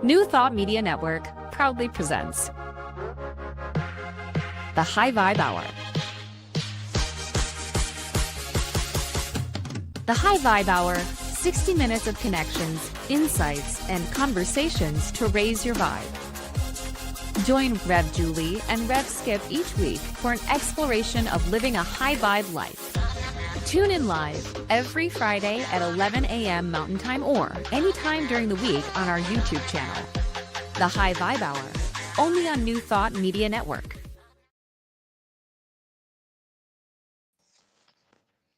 New Thought Media Network proudly presents the High Vibe Hour. The High Vibe Hour, 60 minutes of connections, insights, and conversations to raise your vibe. Join Rev Julie and Rev Skip each week for an exploration of living a high vibe life. Tune in live every Friday at 11 a.m. Mountain Time or anytime during the week on our YouTube channel. The High Vibe Hour, only on New Thought Media Network.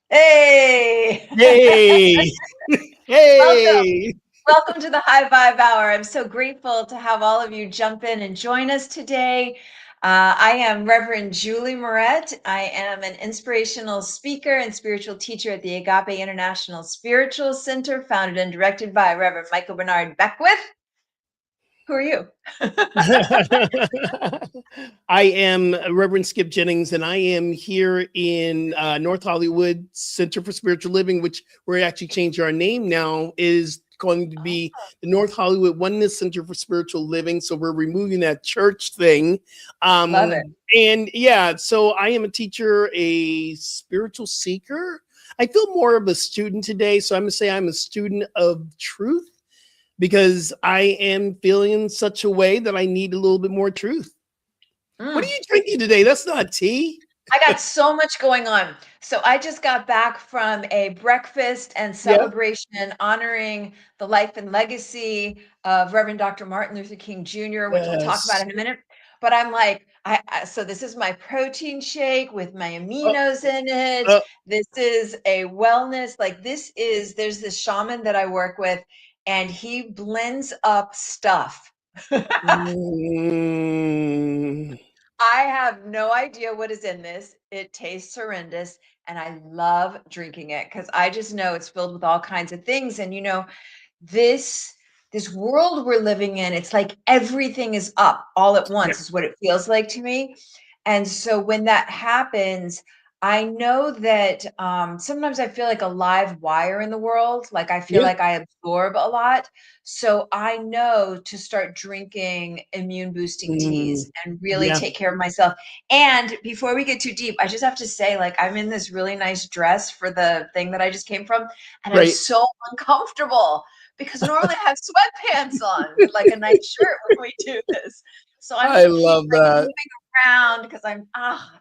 Hey! Hey! Hey! Welcome to the High Vibe Hour. I'm so grateful to have all of you jump in and join us today. I am Reverend Julie Moret. I am an inspirational speaker and spiritual teacher at the Agape International Spiritual Center, founded and directed by Reverend Michael Bernard Beckwith. Who are you? I am Reverend Skip Jennings, and I am here in North Hollywood Center for Spiritual Living, which we're actually changing our name now, is going to be the North Hollywood Oneness Center for Spiritual Living. So we're removing that church thing. Love it. And yeah, so I am a teacher, a spiritual seeker. I feel more of a student today. So I'm going to say I'm a student of truth, because I am feeling in such a way that I need a little bit more truth. What are you drinking today? That's not tea. I got so much going on. So I just got back from a breakfast and celebration honoring the life and legacy of Reverend Dr. Martin Luther King Jr., which we'll talk about in a minute. But I'm like, so this is my protein shake with my aminos in it. This is a wellness, there's this shaman that I work with, and he blends up stuff. I have no idea what is in this. It tastes horrendous, and I love drinking it because I just know it's filled with all kinds of things. And this world we're living in, it's like everything is up all at once, is what it feels like to me. And so when that happens, I know that sometimes I feel like a live wire in the world. Like I feel like I absorb a lot. So I know to start drinking immune boosting teas and really take care of myself. And before we get too deep, I just have to say, like, I'm in this really nice dress for the thing that I just came from, and I'm so uncomfortable because normally I have sweatpants on with like a nice shirt when we do this. So I love that. Moving around because I'm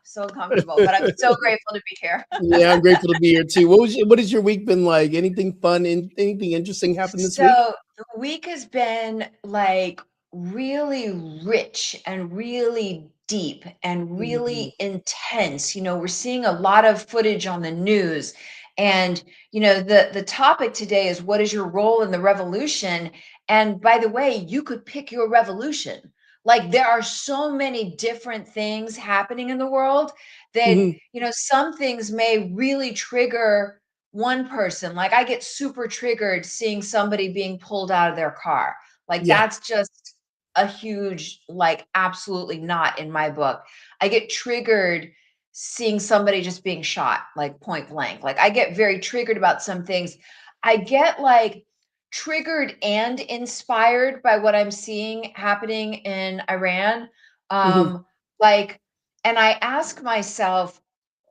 so comfortable, but I'm so grateful to be here. Yeah, I'm grateful to be here too. What has your week been like? Anything fun and anything interesting happened this week? So the week has been like really rich and really deep and really intense. We're seeing a lot of footage on the news. And, the topic today is, what is your role in the revolution? And by the way, you could pick your revolution. Like there are so many different things happening in the world that, some things may really trigger one person. Like I get super triggered seeing somebody being pulled out of their car. Like that's just a huge, like, absolutely not in my book. I get triggered seeing somebody just being shot, like point blank. Like I get very triggered about some things. I get like triggered and inspired by what I'm seeing happening in Iran. Like, and I ask myself,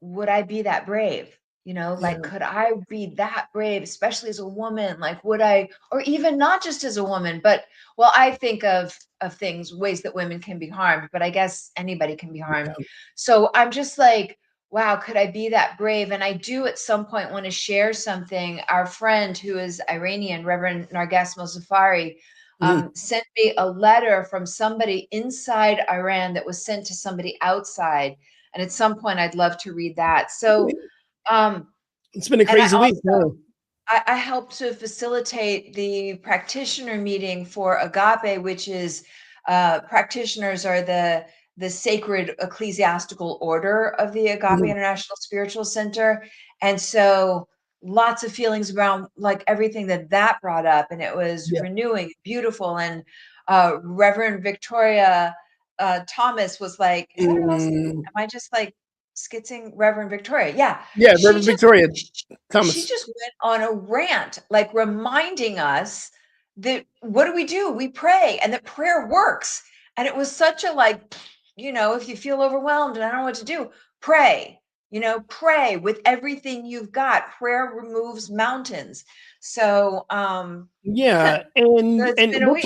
would I be that brave? Like, could I be that brave, especially as a woman? Like, would I, or even not just as a woman, but I think of things, ways that women can be harmed, but I guess anybody can be harmed. So I'm just like, wow, could I be that brave? And I do at some point want to share something. Our friend who is Iranian, Reverend Narges Mozaffari, sent me a letter from somebody inside Iran that was sent to somebody outside. And at some point, I'd love to read that. So it's been a crazy week. I helped to facilitate the practitioner meeting for Agape, which is practitioners are the sacred ecclesiastical order of the Agape International Spiritual Center. And so lots of feelings around like everything that brought up. And it was renewing, beautiful. And Reverend Victoria Thomas was like, is that else? Am I just like skitzing Reverend Victoria? Yeah. Reverend Victoria Thomas. She just went on a rant, like reminding us that what do? We pray, and that prayer works. And it was such a like, if you feel overwhelmed and I don't know what to do, pray. Pray with everything you've got. Prayer removes mountains. So so Yeah, and it's been a week.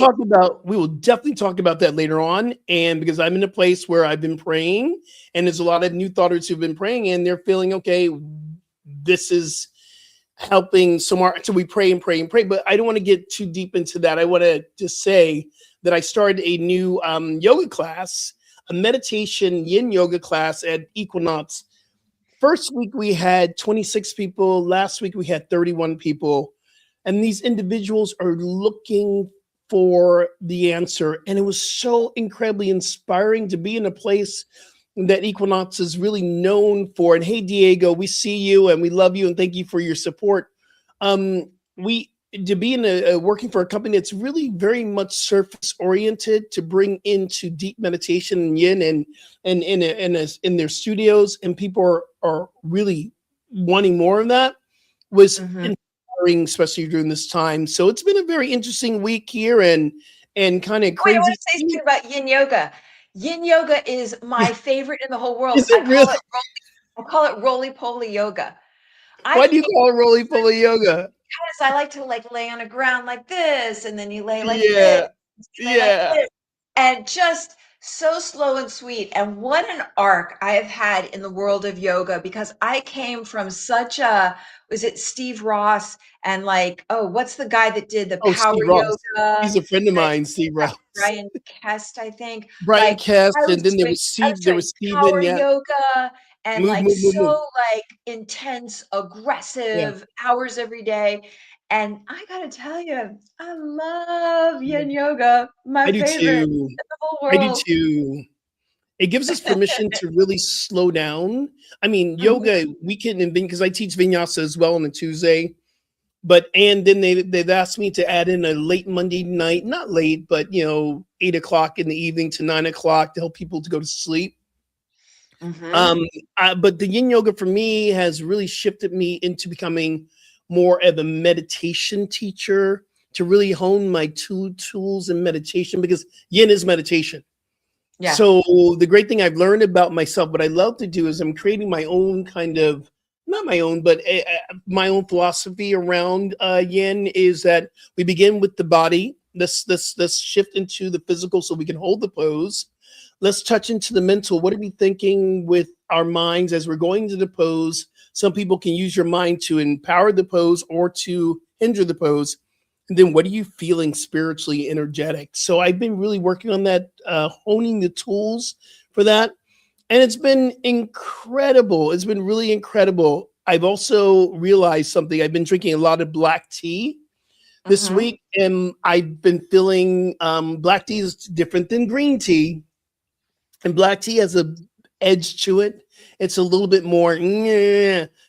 we will definitely talk about that later on. And because I'm in a place where I've been praying, and there's a lot of new thoughters who've been praying, and they're feeling okay. This is helping some more. So we pray and pray and pray. But I don't want to get too deep into that. I want to just say that I started a new yoga class, a meditation yin yoga class at Equinox. First week we had 26 people. Last week we had 31 people. And these individuals are looking for the answer. And it was so incredibly inspiring to be in a place that Equinox is really known for. And hey, Diego, we see you and we love you and thank you for your support. We to be in working for a company that's really very much surface oriented, to bring into deep meditation and yin and in their studios, and people are really wanting more of that, was inspiring, especially during this time. So it's been a very interesting week here and kind of Wait, I crazy. want to say something about yin yoga. Yin yoga is my favorite in the whole world. Is it really? I call it roly-poly yoga. Why do you call it roly-poly yoga? Because I like to lay on the ground like this, and then you lay like this, Yeah, you lay like yeah. this, and just so slow and sweet. And what an arc I have had in the world of yoga, because I came from was it Steve Ross and what's the guy that did the Oh, power Steve Ross. yoga? He's a friend of mine, Steve Ross. Brian Kest, I think. Brian Kest, I and then there I was Steve. was There doing was Steven. power Yeah, yoga and move, move, move, move. so intense, Yeah, aggressive hours every day. And I gotta tell you, I love yin yoga, my I do favorite too. in the whole I do world. too. It gives us permission to really slow down. I mean, Mhm, yoga, we can invent, because I teach vinyasa as well on a Tuesday. But and then they've asked me to add in a late Monday night, not late, but 8 o'clock in the evening to 9 o'clock to help people to go to sleep. mhm. Um, but the yin yoga for me has really shifted me into becoming more of a meditation teacher, to really hone my tools in meditation, because yin is meditation. Yeah. So the great thing I've learned about myself, what I love to do, is I'm creating my own kind of, not my own, but my own philosophy around yin, is that we begin with the body. Let's shift into the physical so we can hold the pose. Let's touch into the mental. What are we thinking with our minds as we're going to the pose? Some people can use your mind to empower the pose or to hinder the pose. And then what are you feeling spiritually, energetic? So I've been really working on that, honing the tools for that. And it's been incredible. It's been really incredible. I've also realized something. I've been drinking a lot of black tea this Mhm. week, and I've been feeling black tea is different than green tea. And black tea has a edge to it. It's a little bit more.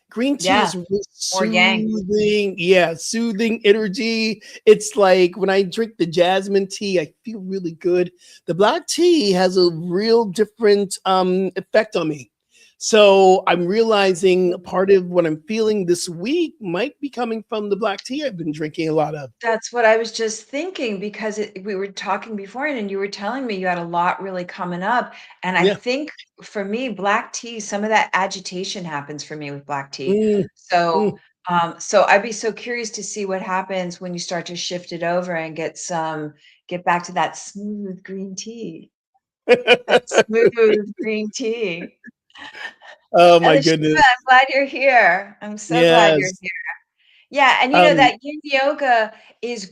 Green tea Yeah. is really More yang. soothing. Yeah, soothing energy. It's like when I drink the jasmine tea, I feel really good. The black tea has a real different effect on me. So I'm realizing part of what I'm feeling this week might be coming from the black tea I've been drinking a lot of. That's what I was just thinking, because we were talking before, and you were telling me you had a lot really coming up. And I Yeah. think for me, black tea, some of that agitation happens for me with black tea. Mm, So, mm. so I'd be so curious to see what happens when you start to shift it over and get back to that smooth green tea, that smooth green tea. Oh my Alicia, goodness. I'm glad you're here. I'm so glad you're Yes. here. Yeah, and Um, that yin yoga is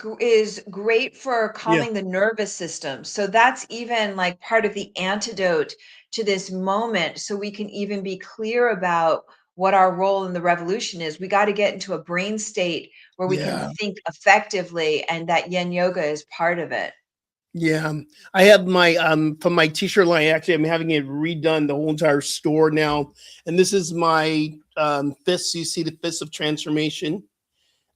great for yeah. calming the nervous system. So that's even like part of the antidote to this moment, so we can even be clear about what our role in the revolution is. We got to get into a brain state where we can Yeah. think effectively, and that yin yoga is part of it. Yeah, I have my from my t-shirt line. Actually, I'm having it redone, the whole entire store now. And this is my fists. You see the fists of transformation,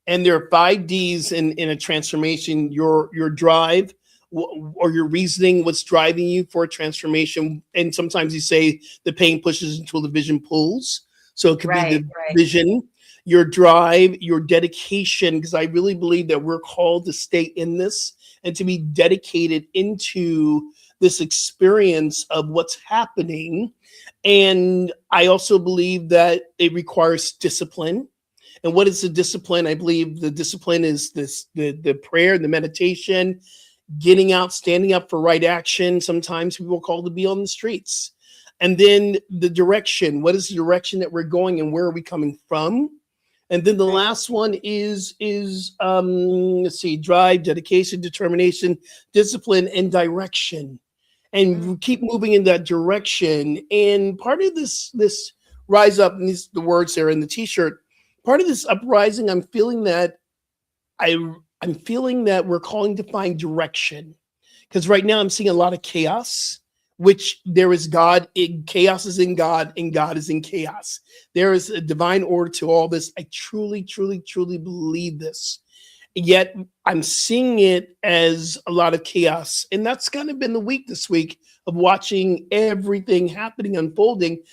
and there are 5 Ds in a transformation: your drive, or your reasoning, what's driving you for a transformation. And sometimes you say the pain pushes until the vision pulls. So it could be Right, the right. vision. your drive, your dedication, because I really believe that we're called to stay in this and to be dedicated into this experience of what's happening. And I also believe that it requires discipline. And what is the discipline? I believe the discipline is the prayer, the meditation, getting out, standing up for right action. Sometimes people call to be on the streets. And then the direction. What is the direction that we're going and where are we coming from? And then the Right. last one is let's see, drive, dedication, determination, discipline, and direction. And we keep moving in that direction. And part of this rise up, and these the words there in the t-shirt, part of this uprising, I I'm feeling that we're calling to find direction. Because right now I'm seeing a lot of chaos, which there is God in chaos is in God, and God is in chaos. There is a divine order to all this. I truly, truly, truly believe this. Yet I'm seeing it as a lot of chaos. And that's kind of been the week this week of watching everything happening, unfolding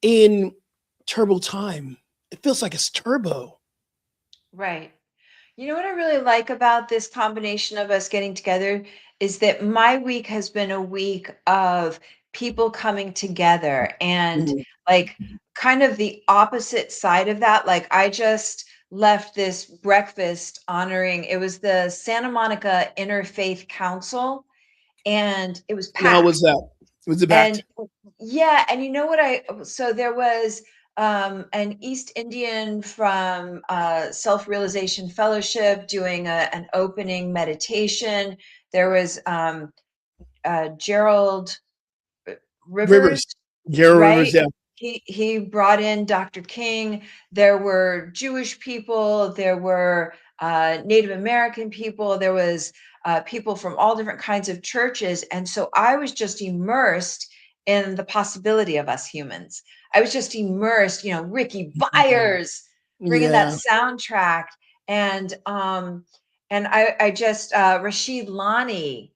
in turbo time. It feels like it's turbo. Right. You know what I really like about this combination of us getting together is that my week has been a week of people coming together and Mhm. like kind of the opposite side of that. Like I just left this breakfast honoring it was the Santa Monica Interfaith Council and it was And how was packed. that? Was it And packed? yeah, and you know what so there was an East Indian from Self-Realization Fellowship doing an opening meditation. There was Gerald Rivers. Rivers, Gerald Rivers, right? yeah. He brought in Dr. King. There were Jewish people, there were Native American people, there was people from all different kinds of churches. And so I was just immersed in the possibility of us humans. I was just immersed, Ricky Byers bringing that Yeah. soundtrack and I just Rashid Lani,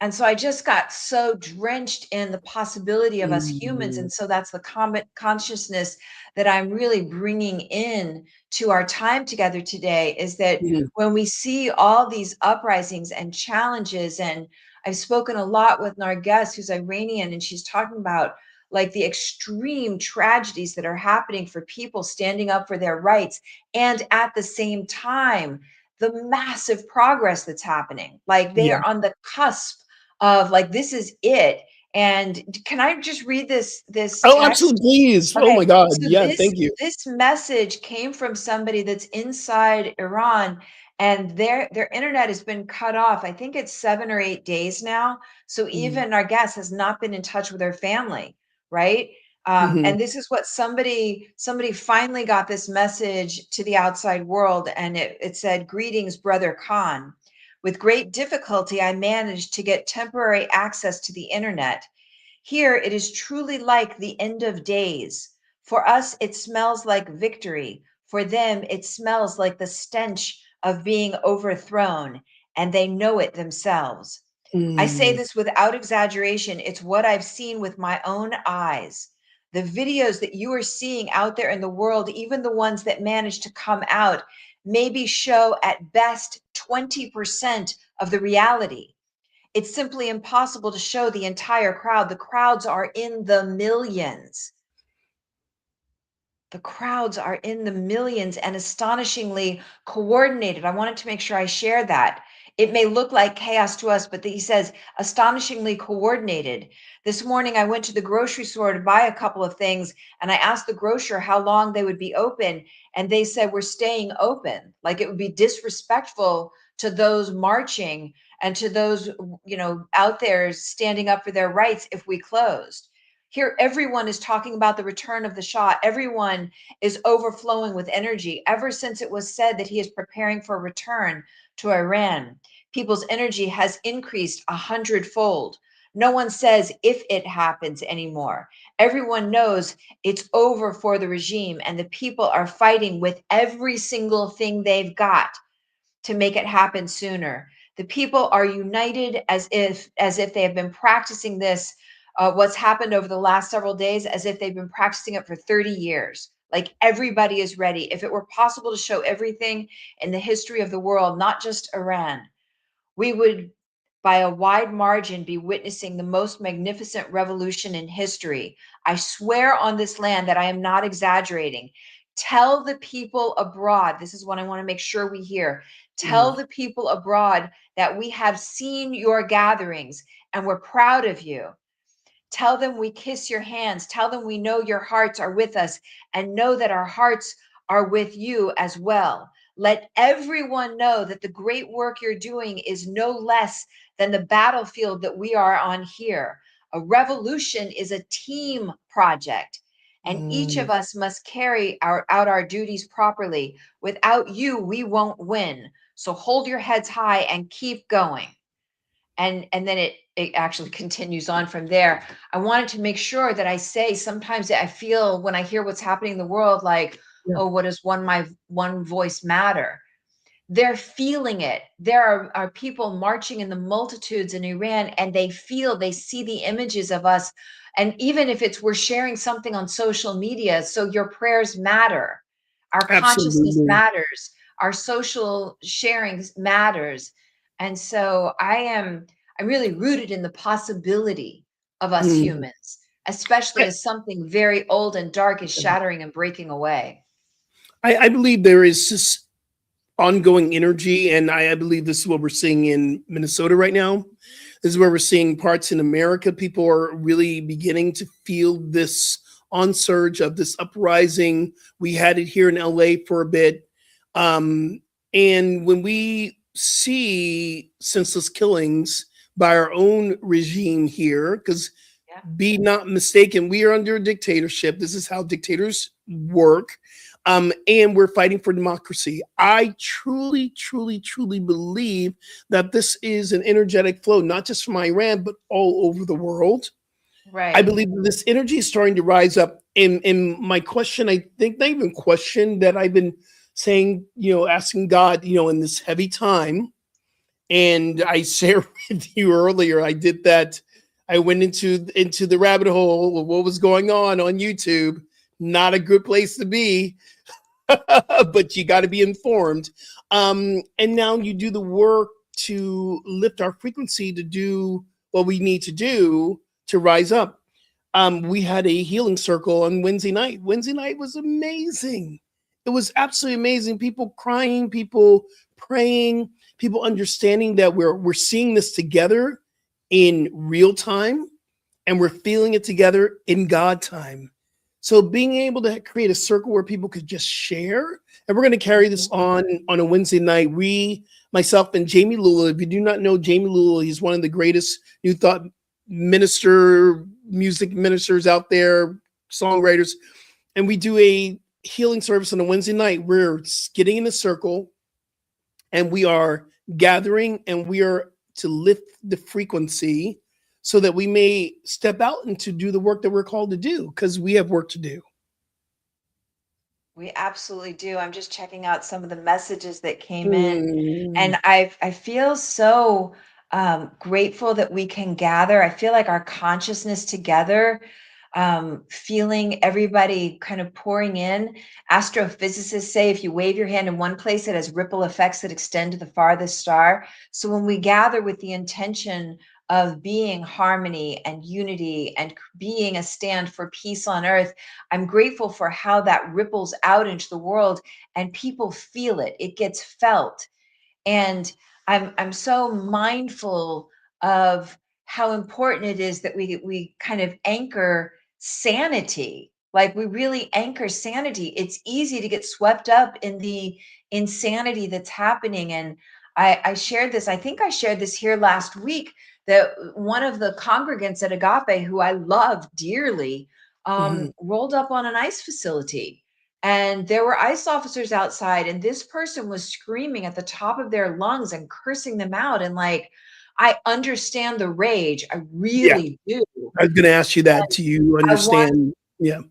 and so I just got so drenched in the possibility of us humans. Mhm. And so that's the common consciousness that I'm really bringing in to our time together today is that Mhm. when we see all these uprisings and challenges, and I've spoken a lot with Narges, who's Iranian, and she's talking about like the extreme tragedies that are happening for people standing up for their rights. And at the same time, the massive progress that's happening. Like they Yeah. are on the cusp of like this is it. And can I just read this Oh, text? absolutely, please. Oh Okay, my God. so Yeah, this thank you. this message came from somebody that's inside Iran, and their internet has been cut off. I think it's 7 or 8 days now. So Mhm. even our guest has not been in touch with her family, right? Mhm. And this is what somebody finally got this message to the outside world, and it said, "Greetings, Brother Khan. With great difficulty, I managed to get temporary access to the internet. Here it is truly like the end of days. For us, it smells like victory. For them, it smells like the stench of being overthrown, and they know it themselves. I say Mm. this without exaggeration. It's what I've seen with my own eyes. The videos that you are seeing out there in the world, even the ones that manage to come out, maybe show at best 20% of the reality. It's simply impossible to show the entire crowd. The crowds are in the millions. The crowds are in the millions and astonishingly coordinated. I wanted to make sure I share that. It may look like chaos to us, but he says astonishingly coordinated. This morning, I went to the grocery store to buy a couple of things, and I asked the grocer how long they would be open. And they said, "We're staying open." Like it would be disrespectful to those marching and to those, out there standing up for their rights if we closed. Here, everyone is talking about the return of the Shah. Everyone is overflowing with energy ever since it was said that he is preparing for a return to Iran. People's energy has increased 100-fold. No one says if it happens anymore. Everyone knows it's over for the regime, and the people are fighting with every single thing they've got to make it happen sooner. The people are united as if they have been practicing this, what's happened over the last several days, as if they've been practicing it for 30 years. Like everybody is ready. If it were possible to show everything in the history of the world, not just Iran, we would, by a wide margin, be witnessing the most magnificent revolution in history. I swear on this land that I am not exaggerating. Tell the people abroad, this is what I want to make sure we hear. Tell the people abroad that we have seen your gatherings and we're proud of you. Tell them we kiss your hands. Tell them we know your hearts are with us and know that our hearts are with you as well. Let everyone know that the great work you're doing is no less than the battlefield that we are on here. A revolution is a team project, and each of us must carry out our duties properly. Without you, we won't win. So hold your heads high and keep going. And then it actually continues on from there. I wanted to make sure that I say, sometimes I feel when I hear what's happening in the world, like, Yeah. oh, what does one voice matter? They're feeling it. There are people marching in the multitudes in Iran, and they see the images of us. And even if we're sharing something on social media, so your prayers matter, our consciousness Absolutely. matters, our social sharing matters. And so I'm really rooted in the possibility of us Mm. humans, especially as something very old and dark is shattering and breaking away. I believe there is this ongoing energy, and I believe this is what we're seeing in Minnesota right now. This is where we're seeing parts in America. People are really beginning to feel this onsurge of this uprising. We had it here in LA for a bit. And when we see senseless killings by our own regime here, because Yeah. be not mistaken, we are under a dictatorship. This is how dictators work. And we're fighting for democracy. I truly, truly, truly believe that this is an energetic flow, not just from Iran, but all over the world. I Right. believe that this energy is starting to rise up. And my question, I think, not even question, that I've been saying, asking God, in this heavy time. And I shared with you earlier, I did that. I went into the rabbit hole of what was going on YouTube. Not a good place to be, but you got to be informed. And now you do the work to lift our frequency, to do what we need to do to rise up. We had a healing circle on Wednesday night. Wednesday night was amazing. It was absolutely amazing. People crying, people praying, people understanding that we're seeing this together in real time, and we're feeling it together in God time. So being able to create a circle where people could just share, and we're going to carry this on a Wednesday night. Myself, and Jamie Lula. If you do not know Jamie Lula, he's one of the greatest New Thought music ministers out there, songwriters. And we do a healing service on a Wednesday night. We're getting in a circle, and we are gathering, and we are to lift the frequency so that we may step out and to do the work that we're called to do, because we have work to do. We absolutely do. I'm just checking out some of the messages that came in, Mm. and I feel so grateful that we can gather. I feel like our consciousness together, feeling everybody kind of pouring in. Astrophysicists say if you wave your hand in one place, it has ripple effects that extend to the farthest star. So when we gather with the intention of being harmony and unity and being a stand for peace on earth, I'm grateful for how that ripples out into the world and people feel it. It gets felt. And I'm so mindful of how important it is that we kind of anchor sanity. Like we really anchor sanity. It's easy to get swept up in the insanity that's happening. And I shared this, I think I shared this here last week, that one of the congregants at Agape, who I love dearly, Mhm. rolled up on an ICE facility, and there were ICE officers outside, and this person was screaming at the top of their lungs and cursing them out. And like, I understand the rage. I Yeah, really do. I was going to ask you that. Do you I want understand? Yeah,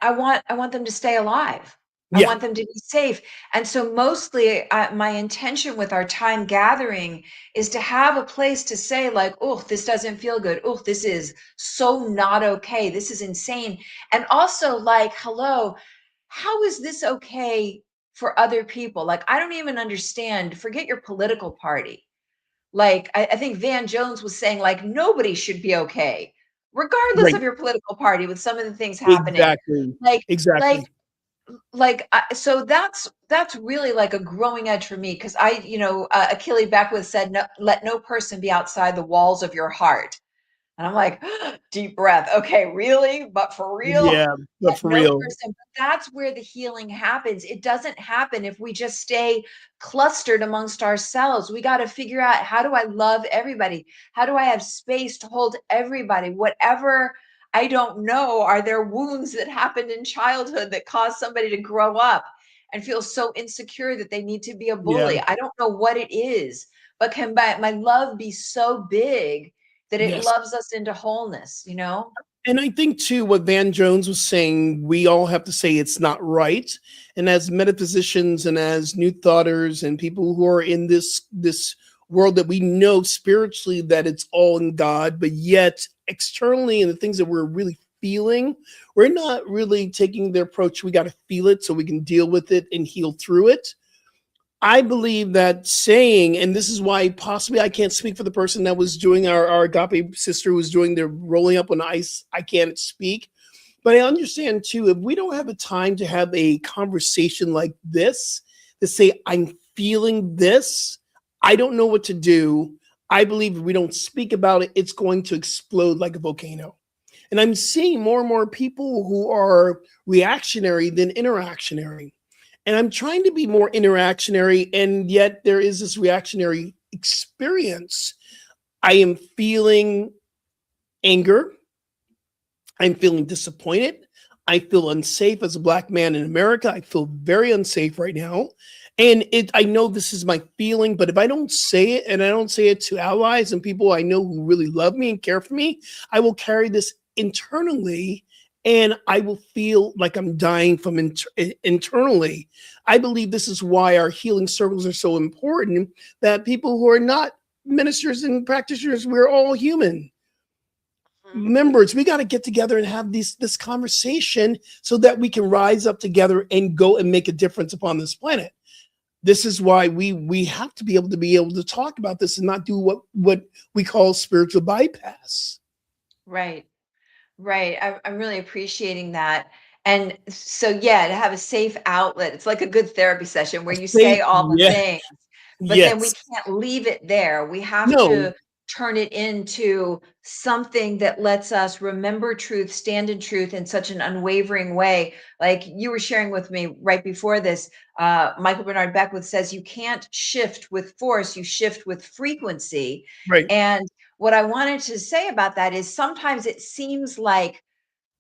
I want them to stay alive. I yeah. want them to be safe. And so mostly my intention with our time gathering is to have a place to say like, oh, this doesn't feel good. Oh, this is so not okay. This is insane. And also like, hello, how is this okay for other people? Like, I don't even understand. Forget your political party. Like, I think Van Jones was saying, like, nobody should be okay, regardless of Right. your political party, with some of the things happening. Exactly. Like, like, Exactly. so that's really like a growing edge for me, because Achille Beckwith said, no, let no person be outside the walls of your heart. And I'm like, deep breath. Okay, really? But for real? Yeah, Let but for no real. person. But that's where the healing happens. It doesn't happen if we just stay clustered amongst ourselves. We got to figure out, how do I love everybody? How do I have space to hold everybody? Whatever, I don't know. Are there wounds that happened in childhood that caused somebody to grow up and feel so insecure that they need to be a Yeah. bully? I don't know what it is, but can my love be so big that it Yes. loves us into wholeness, you know? And I think too, what Van Jones was saying, we all have to say it's not right. And as metaphysicians and as new thoughters and people who are in this world that we know spiritually that it's all in God, but yet externally and the things that we're really feeling, we're not really taking the approach. We got to feel it so we can deal with it and heal through it. I believe that saying, and this is why possibly I can't speak for the person that was doing our agape sister who was doing the rolling up on ice. I can't speak, but I understand too, if we don't have a time to have a conversation like this, to say, I'm feeling this, I don't know what to do. I believe if we don't speak about it, it's going to explode like a volcano. And I'm seeing more and more people who are reactionary than interactionary. And I'm trying to be more interactionary, and yet there is this reactionary experience. I am feeling anger. I'm feeling disappointed. I feel unsafe as a Black man in America. I feel very unsafe right now. And I know this is my feeling, but if I don't say it, and I don't say it to allies and people I know who really love me and care for me, I will carry this internally, and I will feel like I'm dying from internally. I believe this is why our healing circles are so important, that people who are not ministers and practitioners, we're all human Mhm. members. We got to get together and have this conversation so that we can rise up together and go and make a difference upon this planet. This is why we have to be able to talk about this and not do what we call spiritual bypass. Right, right. I'm really appreciating that. And so, yeah, to have a safe outlet, it's like a good therapy session where A you say safe, all the yeah, things. But then we yes, can't leave it there. We have no, to turn it into something that lets us remember truth, stand in truth in such an unwavering way. Like you were sharing with me right before this, Michael Bernard Beckwith says you can't shift with force, you shift with frequency. right. And what I wanted to say about that is sometimes it seems like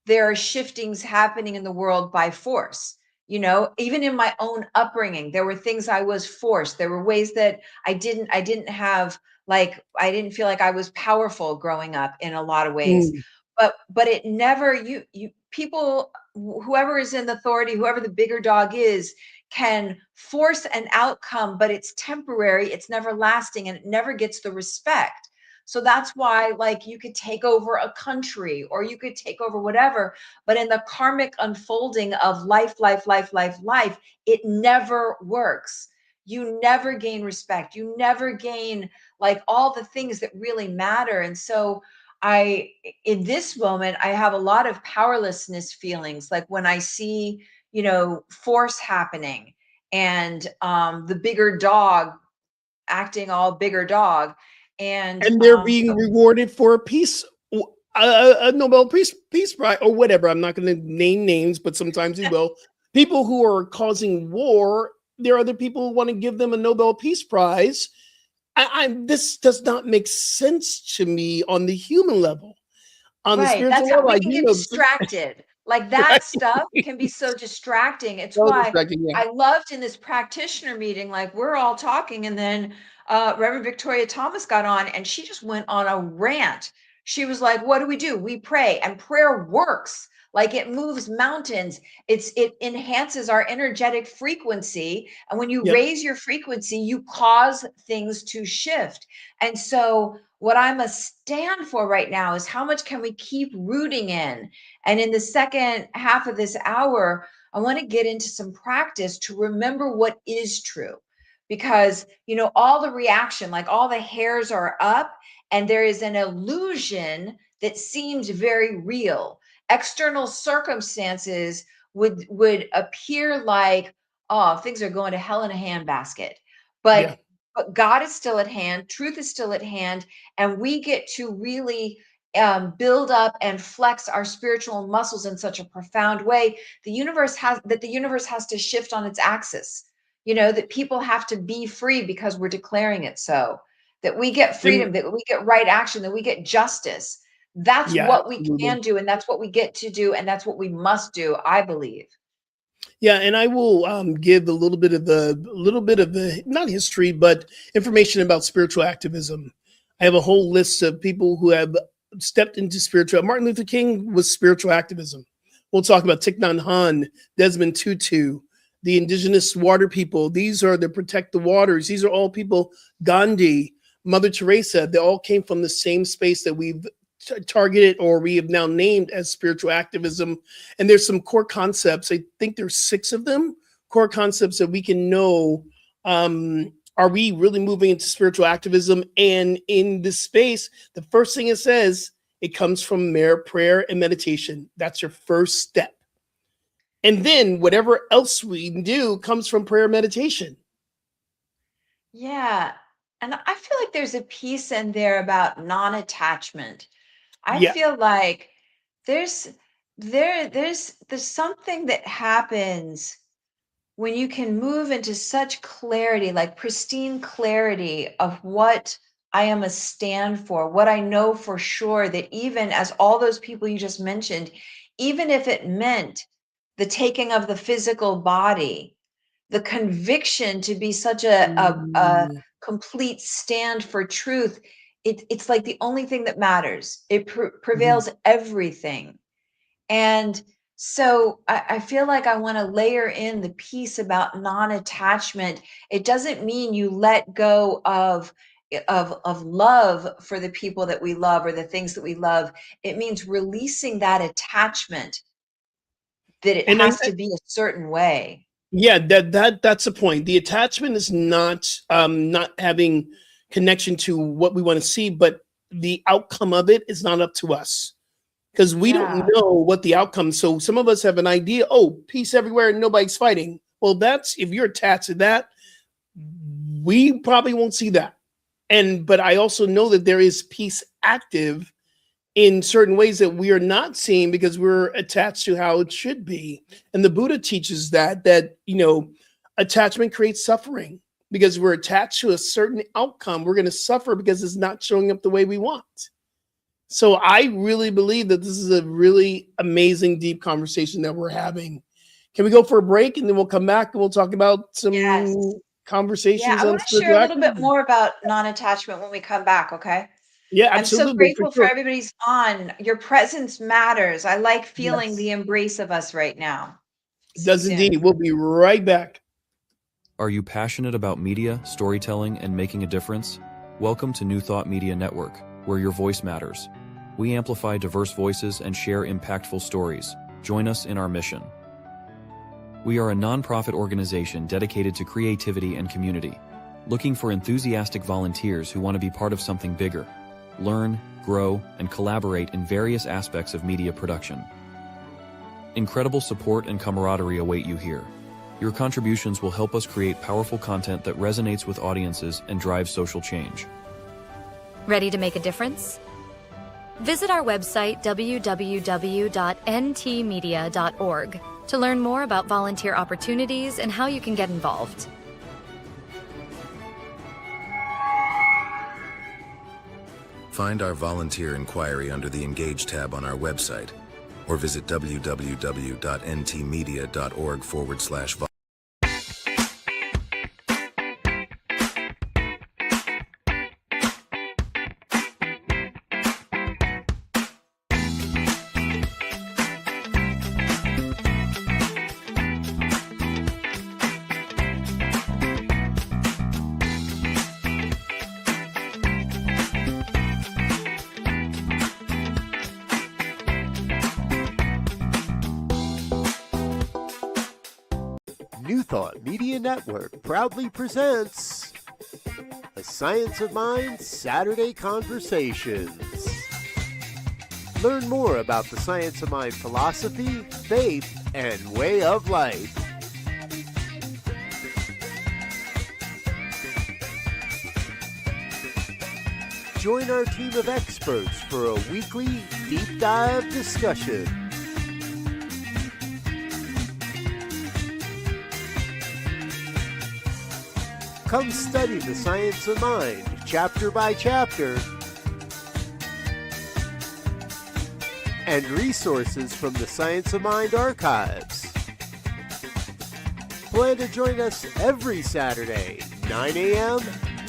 there are shiftings happening in the world by force. Even in my own upbringing, there were things I was forced. There were ways that I didn't have, like, I didn't feel like I was powerful growing up in a lot of ways. Mm, But it never, you people, whoever is in authority, whoever the bigger dog is, can force an outcome, but it's temporary, it's never lasting, and it never gets the respect. So that's why, like, you could take over a country or you could take over whatever, but in the karmic unfolding of life, life, life, life, life, it never works. You never gain respect. You never gain, like, all the things that really matter. And so, I, in this moment, I have a lot of powerlessness feelings. Like when I see, force happening, and the bigger dog acting all bigger dog. And and they're being rewarded for a peace, a Nobel Peace Prize or whatever. I'm not going to name names, but sometimes we will. People who are causing war, there are other people who want to give them a Nobel Peace Prize. This does not make sense to me on the human level. On the right, that's spiritual how level, we I can do get know, distracted. Like right? that stuff can be so distracting. It's So why distracting, yeah. I loved in this practitioner meeting, like we're all talking, and then Reverend Victoria Thomas got on and she just went on a rant. She was like, what do? We pray, and prayer works. Like it moves mountains. It enhances our energetic frequency. And when you Yep. raise your frequency, you cause things to shift. And so what I must stand for right now is how much can we keep rooting in? And in the second half of this hour, I want to get into some practice to remember what is true. Because, all the reaction, like all the hairs are up, and there is an illusion that seems very real. External circumstances would appear like, oh, things are going to hell in a handbasket. Yeah. But God is still at hand, truth is still at hand, and we get to really build up and flex our spiritual muscles in such a profound way. The universe has to shift on its axis. That people have to be free because we're declaring it so. That we get freedom, And that we get right action, that we get justice. That's yeah, what we can absolutely. do, and that's what we get to do, and that's what we must do, I believe. Yeah, and I will give a little bit of the not history, but information about spiritual activism. I have a whole list of people who have stepped into spiritual. Martin Luther King was spiritual activism. We'll talk about Thich Nhat Hanh, Desmond Tutu, the indigenous water people. These are the protect the waters. These are all people. Gandhi, Mother Teresa. They all came from the same space that we've targeted or we have now named as spiritual activism. And there's some core concepts. I think there's 6 of them, core concepts that we can know. Are we really moving into spiritual activism? And in this space, the first thing it says, it comes from prayer and meditation. That's your first step. And then whatever else we do comes from prayer and meditation. Yeah. And I feel like there's a piece in there about non-attachment. I Yeah. feel like there's there's something that happens when you can move into such clarity, like pristine clarity of what I am a stand for, what I know for sure, that even as all those people you just mentioned, even if it meant the taking of the physical body, the conviction to be such a Mm, complete stand for truth, it's like the only thing that matters. It mhm. prevails everything. And so I feel like I want to layer in the piece about non-attachment. It doesn't mean you let go of love for the people that we love or the things that we love. It means releasing that attachment, that it And I, has to be a certain way. yeah, that's the point. The attachment is not having connection to what we want to see, but the outcome of it is not up to us because we don't Yeah. know what the outcome. So some of us have an idea, oh, peace everywhere and nobody's fighting. Well, that's if you're attached to that, we probably won't see that. But I also know that there is peace active in certain ways that we are not seeing because we're attached to how it should be. And the Buddha teaches that attachment creates suffering because we're attached to a certain outcome. We're going to suffer because it's not showing up the way we want. So I really believe that this is a really amazing, deep conversation that we're having. Can we go for a break and then we'll come back and we'll talk about Yes. some Yeah, conversations I on want to share spiritual a little bit activism? more about non-attachment when we come back, okay? Yeah, I'm so absolutely, for grateful for sure. everybody's on. Your presence matters. I like feeling Yes, the embrace of us right now. it See you does soon. indeed. We'll be right back. Are you passionate about media, storytelling, and making a difference? Welcome to New Thought Media Network, where your voice matters. We amplify diverse voices and share impactful stories. Join us in our mission. We are a nonprofit organization dedicated to creativity and community, looking for enthusiastic volunteers who want to be part of something bigger. Learn, grow, and collaborate in various aspects of media production. Incredible support and camaraderie await you here. Your contributions will help us create powerful content that resonates with audiences and drives social change. Ready to make a difference? Visit our website www.ntmedia.org to learn more about volunteer opportunities and how you can get involved. Find our volunteer inquiry under the Engage tab on our website or visit www.ntmedia.org/volunteer. Thought Media Network proudly presents the Science of Mind Saturday Conversations. Learn more about the Science of Mind philosophy, faith, and way of life. Join our team of experts for a weekly deep dive discussion. Come study the science of mind, chapter by chapter, and resources from the Science of Mind archives. Plan to join us every Saturday, 9 a.m.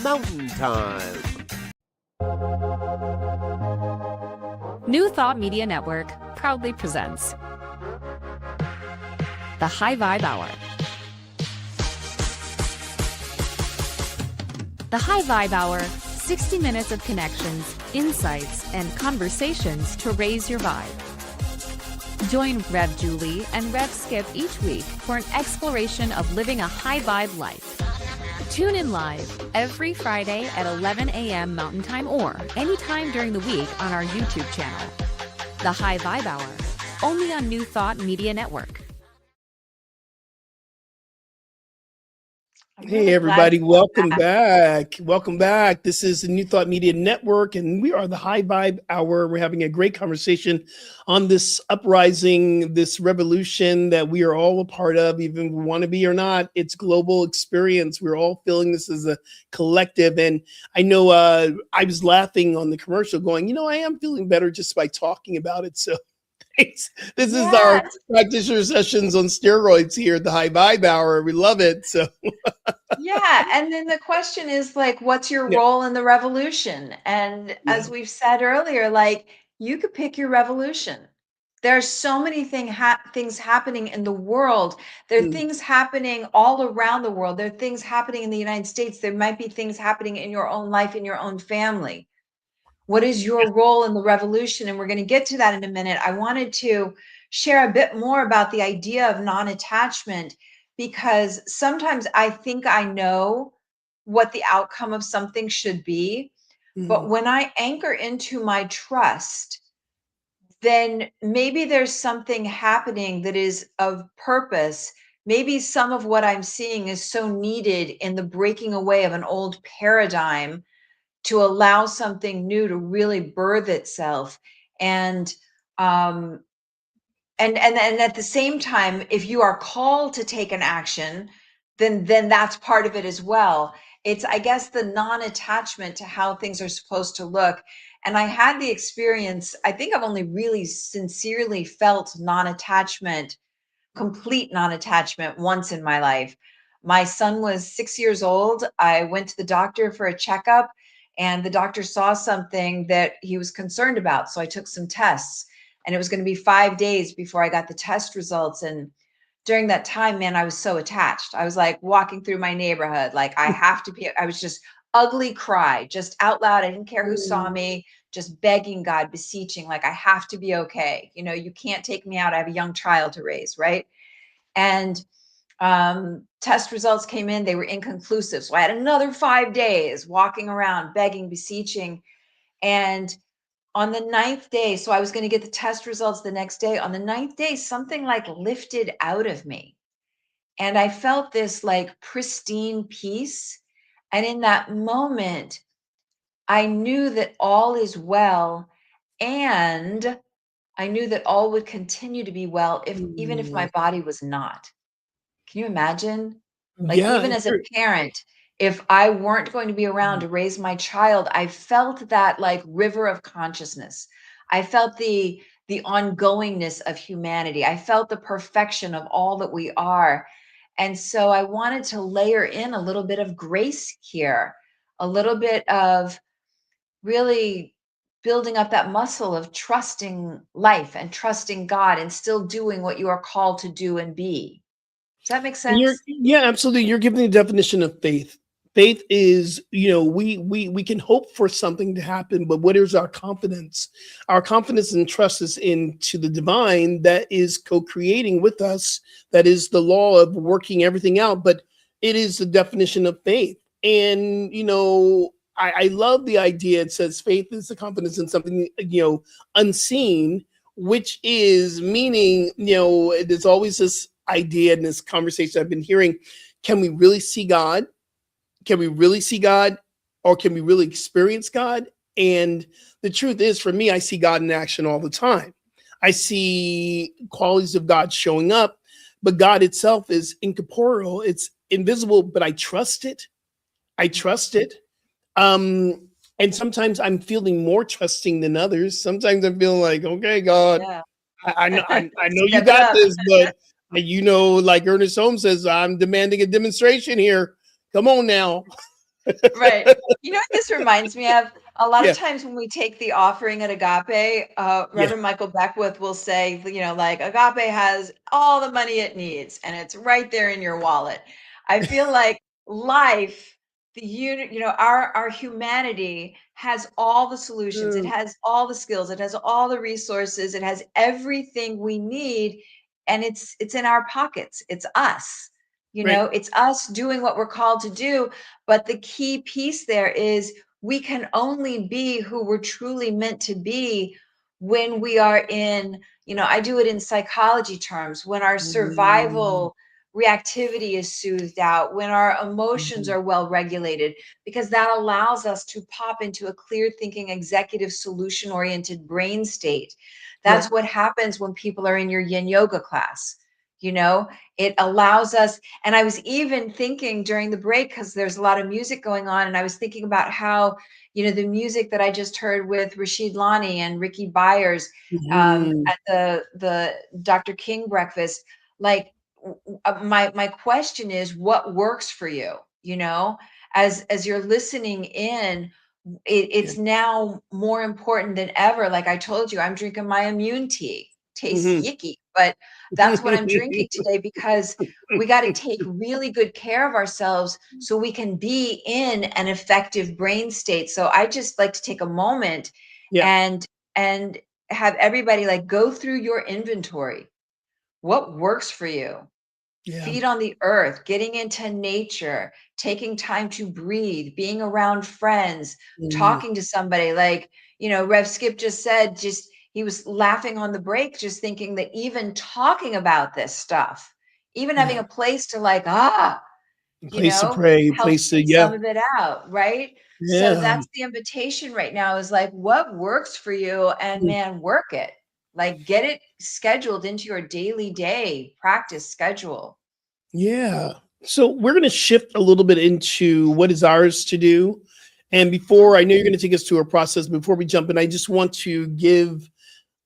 Mountain Time. New Thought Media Network proudly presents the High Vibe Hour. The High Vibe Hour, 60 minutes of connections, insights, and conversations to raise your vibe. Join Rev Julie and Rev Skip each week for an exploration of living a high vibe life. Tune in live every Friday at 11 a.m. Mountain Time or anytime during the week on our YouTube channel. The High Vibe Hour, only on New Thought Media Network. Hey, everybody, welcome back. Welcome back. This is the New Thought Media Network, and we are the High Vibe Hour. We're having a great conversation on this uprising, this revolution that we are all a part of, even if we want to be or not. It's global experience. We're all feeling this as a collective. And I know I was laughing on the commercial going, I am feeling better just by talking about it. So this is our practitioner sessions on steroids here at the High Vibe Hour. We love it. So yeah. And then the question is what's your role in the revolution? And as we've said earlier, you could pick your revolution. There are so many things happening in the world. There are things happening all around the world. There are things happening in the United States. There might be things happening in your own life, in your own family. What is your role in the revolution? And we're going to get to that in a minute. I wanted to share a bit more about the idea of non-attachment, because sometimes I think I know what the outcome of something should be. But when I anchor into my trust, then maybe there's something happening that is of purpose. Maybe some of what I'm seeing is so needed in the breaking away of an old paradigm to allow something new to really birth itself. And at the same time, if you are called to take an action, then that's part of it as well. It's, I guess, the non-attachment to how things are supposed to look. And I had the experience, I think I've only really sincerely felt non-attachment, complete non-attachment once in my life. My son was 6 years old. I went to the doctor for a checkup, and the doctor saw something that he was concerned about. So I took some tests, and it was going to be 5 days before I got the test results. And during that time, man, I was so attached. I was walking through my neighborhood, I was just ugly cry, just out loud. I didn't care who saw me, just begging God, beseeching, I have to be okay. You can't take me out. I have a young child to raise, right? And test results came in, they were inconclusive. So I had another 5 days walking around, begging, beseeching. And on the 9th day, so I was going to get the test results the next day. On the 9th day, something lifted out of me. And I felt this pristine peace. And in that moment, I knew that all is well. And I knew that all would continue to be well, even if my body was not. Can you imagine? Even as a parent, if I weren't going to be around to raise my child, I felt that river of consciousness. I felt the ongoingness of humanity. I felt the perfection of all that we are. And so I wanted to layer in a little bit of grace here, a little bit of really building up that muscle of trusting life and trusting God and still doing what you are called to do and be. Does that make sense? Yeah, absolutely. You're giving the definition of faith. Faith is, we can hope for something to happen, but what is our confidence? Our confidence and trust is into the divine that is co-creating with us. That is the law of working everything out, but it is the definition of faith. And, I love the idea. It says faith is the confidence in something, unseen, which is meaning, there's always this idea in this conversation I've been hearing. Can we really see God? Can we really see God, or can we really experience God? And the truth is, for me, I see God in action all the time. I see qualities of God showing up, but God itself is incorporeal. It's invisible, but I trust it. I trust it. And sometimes I'm feeling more trusting than others. Sometimes I'm feeling like, okay, God, Yeah. I know you Step it got up. this, but like Ernest Holmes says, I'm demanding a demonstration here. Come on now. Right. You know what this reminds me of? A lot of Yeah, times when we take the offering at Agape, yeah. Reverend Michael Beckwith will say, like Agape has all the money it needs and it's right there in your wallet. I feel like life, the unit, our humanity has all the solutions. It Mm, has all the skills. It has all the resources. It has everything we need, and it's in our pockets. It's us. right. It's us doing what we're called to do. But the key piece there is we can only be who we're truly meant to be when we are in, I do it in psychology terms, when our Mm, survival reactivity is soothed out, when our emotions mhm. are well regulated, because that allows us to pop into a clear thinking, executive, solution oriented brain state. Yeah. That's what happens when people are in your yin yoga class. It allows us. And I was even thinking during the break, because there's a lot of music going on, and I was thinking about how, the music that I just heard with Rashid Lani and Ricky Byers Mhm. at the Dr. King breakfast, like my question is, what works for you? As you're listening in, Yeah. it's now more important than ever. Like I told you, I'm drinking my immune tea. Tastes Mhm. yicky, but that's what I'm drinking today, because we got to take really good care of ourselves so we can be in an effective brain state. So I just like to take a moment Yeah. and have everybody like go through your inventory. What works for you? Yeah. Feet on the earth, getting into nature, taking time to breathe, being around friends, Mm, talking to somebody. Like, Rev Skip just said, just he was laughing on the break, just thinking that even talking about this stuff, even having yeah. a place to A place to pray, a helps place to get yeah. some of it out, right? So Yeah. that's the invitation right now, is like, what works for you? And Mm, man, work it. Like, get it scheduled into your daily day practice schedule. yeah. So we're going to shift a little bit into what is ours to do. And Mhm. before I know you're going to take us through a process, before we jump in, I just want to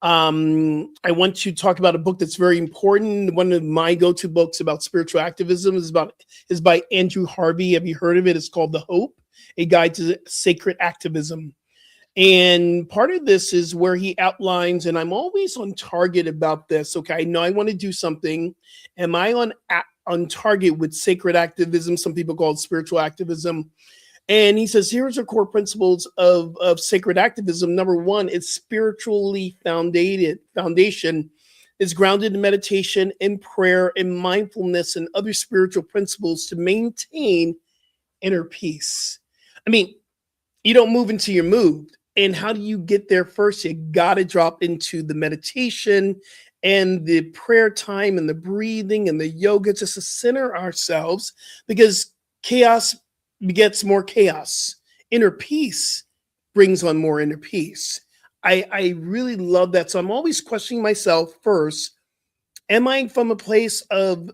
I want to talk about a book that's very important. One of my go-to books about spiritual activism is by Andrew Harvey. Have you heard of it? It's called The Hope, A Guide to Sacred Activism. And part of this is where he outlines, and I'm always on target about this. Okay, I know I want to do something. Am I on target with sacred activism? Some people call it spiritual activism. And he says, here's the core principles of sacred activism. Number one, it's spiritually foundation is grounded in meditation and prayer and mindfulness and other spiritual principles to maintain inner peace. I mean, you don't move until you're moved. And how do you get there first? You got to drop into the meditation and the prayer time and the breathing and the yoga just to center ourselves, because chaos begets more chaos. Inner peace brings on more inner peace. I really love that. So I'm always questioning myself first. Am I from a place of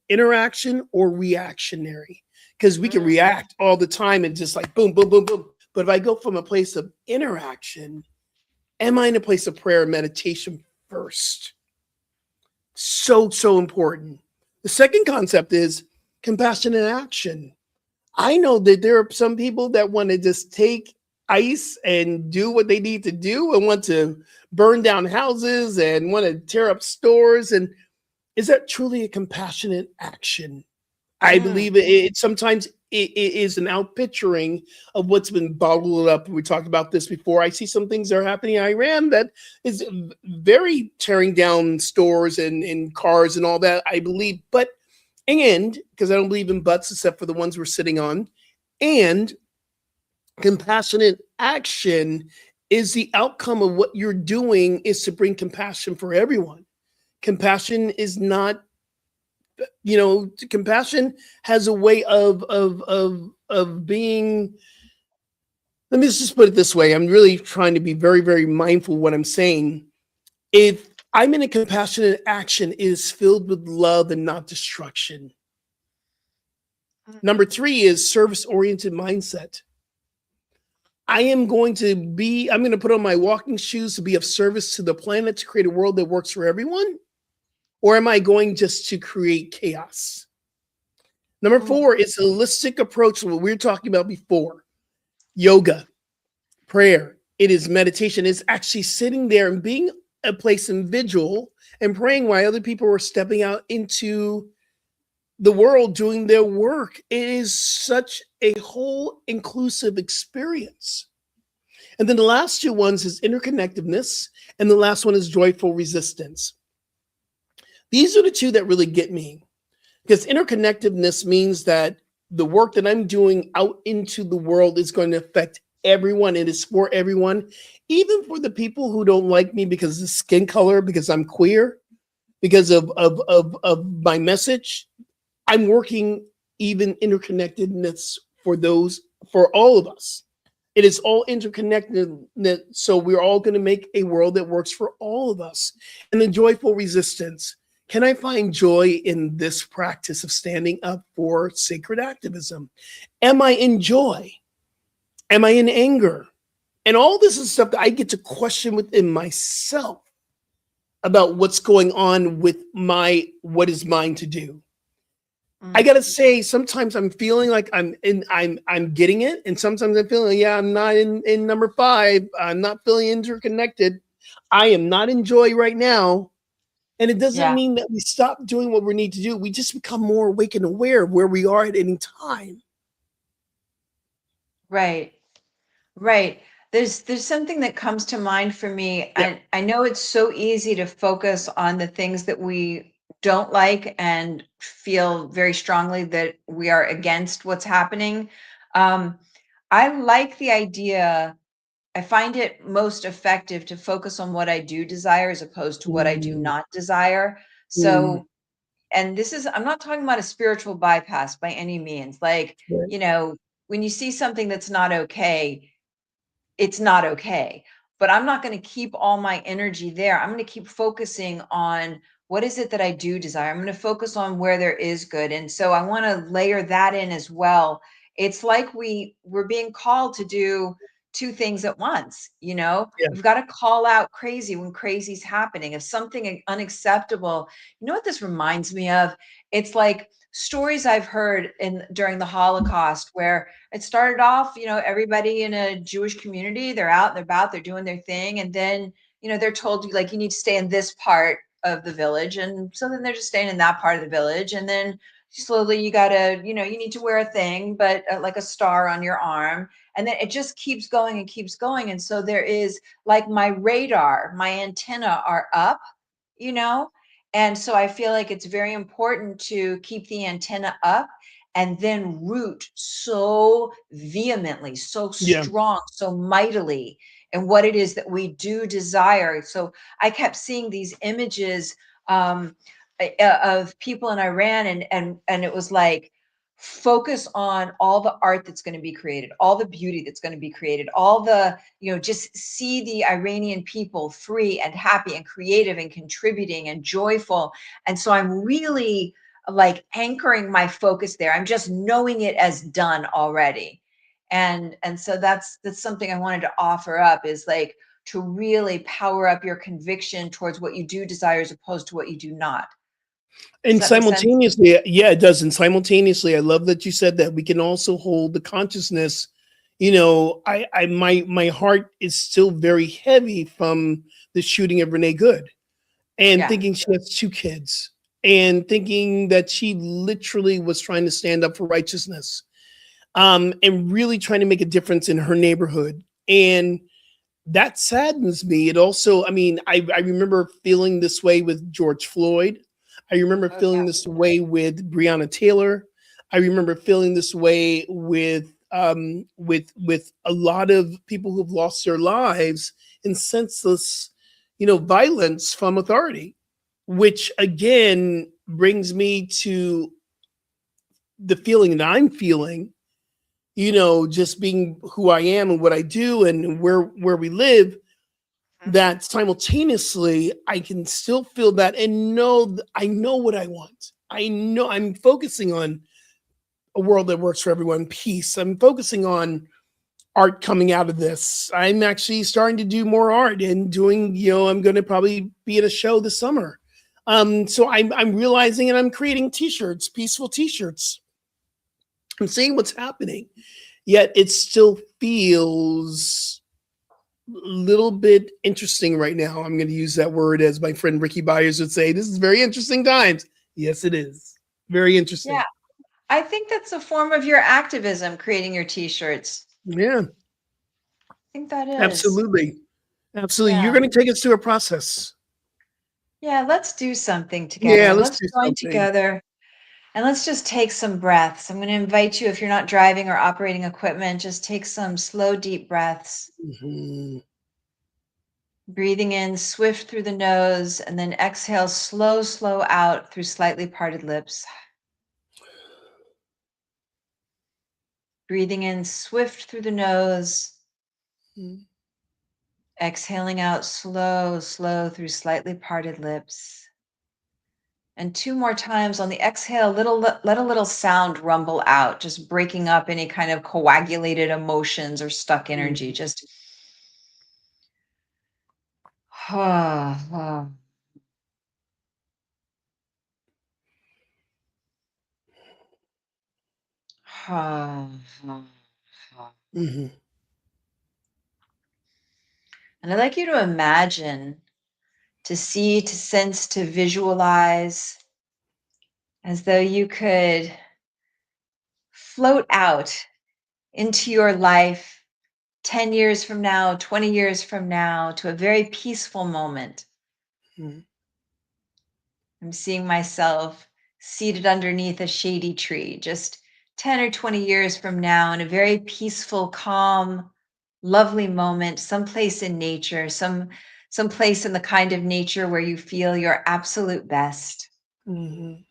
interaction or reactionary? Because we can Mm. react all the time and just like boom, boom, boom, boom. But if I go from a place of interaction, am I in a place of prayer and meditation first? So important. The second concept is compassionate action. I know that there are some people that want to just take ice and do what they need to do and want to burn down houses and want to tear up stores. And is that truly a compassionate action? I Mm. believe it sometimes it is an outpicturing of what's been bottled up. We talked about this before. I see some things that are happening in Iran that is very tearing down stores and cars and all that, I believe. But, and, because I don't believe in buts except for the ones we're sitting on, and compassionate action is the outcome of what you're doing is to bring compassion for everyone. Compassion is not, compassion has a way of being. Let me just put it this way. I'm really trying to be very, very mindful of what I'm saying. If I'm in a compassionate action, it is filled with love and not destruction. Number 3 is service-oriented mindset. I'm going to put on my walking shoes to be of service to the planet, to create a world that works for everyone? Or am I going just to create chaos? Number 4 is a holistic approach to what we were talking about before. Yoga, prayer, it is meditation. It's actually sitting there and being a place in vigil and praying while other people are stepping out into the world doing their work. It is such a whole inclusive experience. And then the last 2 ones is interconnectedness, and the last one is joyful resistance. These are the 2 that really get me, because interconnectedness means that the work that I'm doing out into the world is going to affect everyone. It is for everyone, even for the people who don't like me because of skin color, because I'm queer, because of my message. I'm working even interconnectedness for all of us. It is all interconnected. So we're all going to make a world that works for all of us. And the joyful resistance. Can I find joy in this practice of standing up for sacred activism? Am I in joy? Am I in anger? And all this is stuff that I get to question within myself about what's going on with what is mine to do. I gotta say, sometimes I'm feeling like I'm getting it, and sometimes I'm feeling, I'm not in number 5. I'm not feeling interconnected. I am not in joy right now, and it doesn't mean that we stop doing what we need to do. We just become more awake and aware of where we are at any time. Right. There's something that comes to mind for me. Yeah. I know it's so easy to focus on the things that we don't like and feel very strongly that we are against what's happening. I like the idea. I find it most effective to focus on what I do desire as opposed to what I do not desire. So, and I'm not talking about a spiritual bypass by any means. Like, when you see something that's not okay, it's not okay. But I'm not going to keep all my energy there. I'm going to keep focusing on what is it that I do desire. I'm going to focus on where there is good. And so I want to layer that in as well. It's like we're being called to do 2 things at once. Yeah. We've got to call out crazy when crazy's happening. If something unacceptable, what this reminds me of? It's like stories I've heard during the Holocaust, where it started off, everybody in a Jewish community, they're out and about, they're doing their thing. And then, they're told you need to stay in this part of the village. And so then they're just staying in that part of the village. And then slowly you gotta, you need to wear a thing, but like a star on your arm. And then it just keeps going and keeps going. And so there is like my radar, my antenna are up, and so I feel like it's very important to keep the antenna up and then root so vehemently, so strong, so mightily in what it is that we do desire. So I kept seeing these images of people in Iran, and it was like, focus on all the art that's going to be created, all the beauty that's going to be created, all the, just see the Iranian people free and happy and creative and contributing and joyful. And so I'm really like anchoring my focus there. I'm just knowing it as done already. And so that's something I wanted to offer up, is like to really power up your conviction towards what you do desire as opposed to what you do not. And simultaneously, it does. And simultaneously, I love that you said that we can also hold the consciousness. My heart is still very heavy from the shooting of Renee Good, and thinking she has 2 kids, and thinking that she literally was trying to stand up for righteousness. and really trying to make a difference in her neighborhood. And that saddens me. It also, I mean, I remember feeling this way with George Floyd. I remember Oh, feeling yeah. this way with Breonna Taylor. I remember feeling this way with a lot of people who've lost their lives in senseless, violence from authority, which again brings me to the feeling that I'm feeling, just being who I am and what I do and where we live, that simultaneously I can still feel that and know I know what I want. I know I'm focusing on a world that works for everyone, peace. I'm focusing on art coming out of this. I'm actually starting to do more art and doing, I'm going to probably be at a show this summer. So I'm realizing, and I'm creating t-shirts, peaceful t-shirts. I'm seeing what's happening, yet it still feels a little bit interesting right now. I'm going to use that word, as my friend Ricky Byers would say. This is very interesting times. Yes, it is. Very interesting. Yeah. I think that's a form of your activism, creating your t-shirts. Yeah, I think that is. absolutely. Absolutely. You're Yeah. going to take us through a process. Yeah, let's do something Yeah, together. let's Let's do join something. together and let's just take some breaths. I'm going to invite you, if you're not driving or operating equipment, just take some slow, deep breaths. Mhm. Breathing in swift through the nose and then exhale slow, slow out through slightly parted lips. Breathing in swift through the nose. Mhm. Exhaling out slow, slow through slightly parted lips. And 2 more times on the exhale, let a little sound rumble out, just breaking up any kind of coagulated emotions or stuck energy. Just Mhm. And I'd like you to imagine, to see, to sense, to visualize as though you could float out into your life 10 years from now, 20 years from now, to a very peaceful moment. Mhm. I'm seeing myself seated underneath a shady tree just 10 or 20 years from now in a very peaceful, calm, lovely moment, someplace in nature, some place in the kind of nature where you feel your absolute best. Mhm.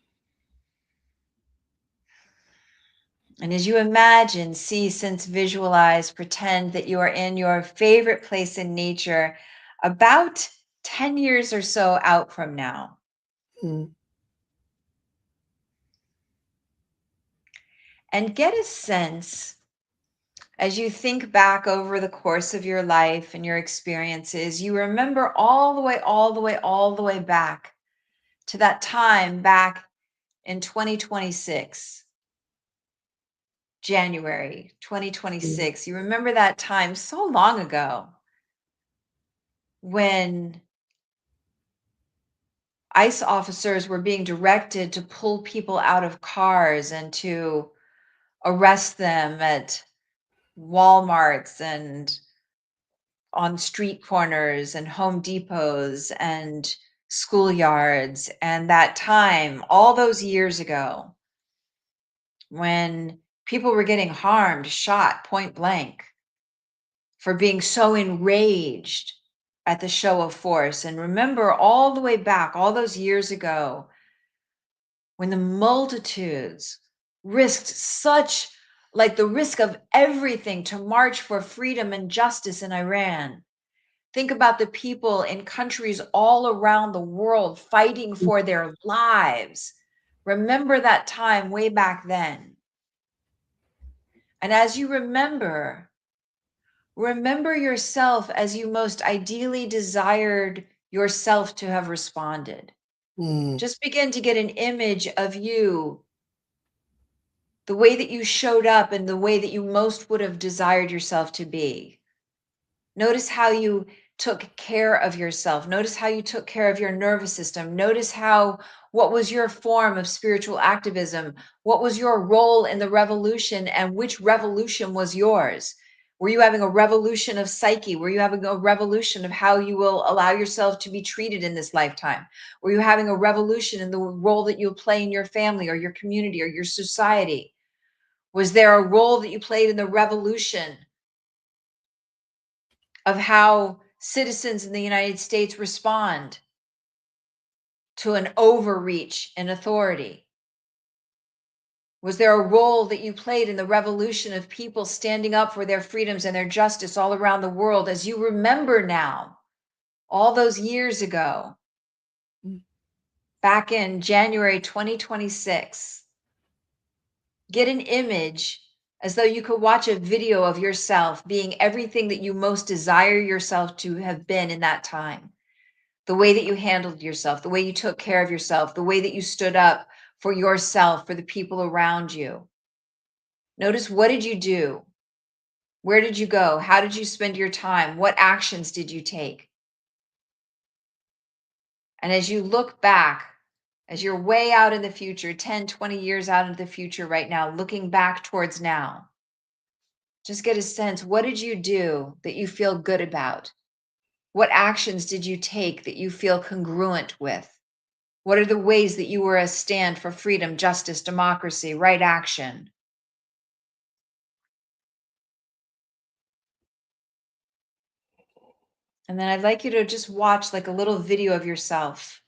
And as you imagine, see, sense, visualize, pretend that you are in your favorite place in nature about 10 years or so out from now. Mhm. And get a sense, as you think back over the course of your life and your experiences, you remember all the way, all the way, all the way back to that time back in 2026, January 2026. You remember that time so long ago when ICE officers were being directed to pull people out of cars and to arrest them at Walmarts and on street corners and Home Depots and schoolyards. And that time, all those years ago, when people were getting harmed, shot point blank for being so enraged at the show of force. And remember all the way back, all those years ago, when the multitudes risked such, like the risk of everything, to march for freedom and justice in Iran. Think about the people in countries all around the world fighting for their lives. Remember that time way back then. And as you remember yourself as you most ideally desired yourself to have responded. Mhm. Just begin to get an image of you, the way that you showed up and the way that you most would have desired yourself to be. Notice how you took care of yourself. Notice how you took care of your nervous system. Notice what was your form of spiritual activism? What was your role in the revolution, and which revolution was yours? Were you having a revolution of psyche? Were you having a revolution of how you will allow yourself to be treated in this lifetime? Were you having a revolution in the role that you'll play in your family or your community or your society? Was there a role that you played in the revolution of how citizens in the United States respond to an overreach in authority? Was there a role that you played in the revolution of people standing up for their freedoms and their justice all around the world, as you remember now, all those years ago, back in January 2026? Get an image as though you could watch a video of yourself being everything that you most desire yourself to have been in that time. The way that you handled yourself, the way you took care of yourself, the way that you stood up for yourself, for the people around you. Notice, what did you do? Where did you go? How did you spend your time? What actions did you take? And as you look back, as you're way out in the future, 10, 20 years out into the future right now, looking back towards now, just get a sense, what did you do that you feel good about? What actions did you take that you feel congruent with? What are the ways that you were a stand for freedom, justice, democracy, right action? And then I'd like you to just watch like a little video of yourself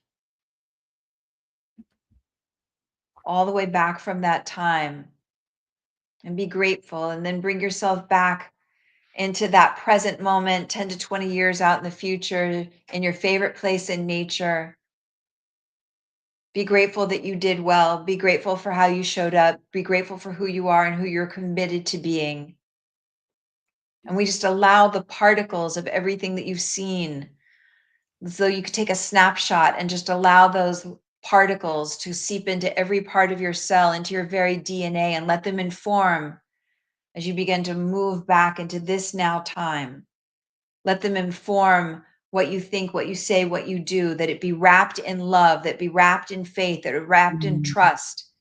all the way back from that time, and be grateful, and then bring yourself back into that present moment, 10 to 20 years out in the future, in your favorite place in nature. Be grateful that you did well. Be grateful for how you showed up. Be grateful for who you are and who you're committed to being. And we just allow the particles of everything that you've seen. So you could take a snapshot and just allow those particles to seep into every part of your cell, into your very DNA, and let them inform as you begin to move back into this now time. Let them inform what you think, what you say, what you do, that it be wrapped in love, that be wrapped in faith, that it wrapped in trust,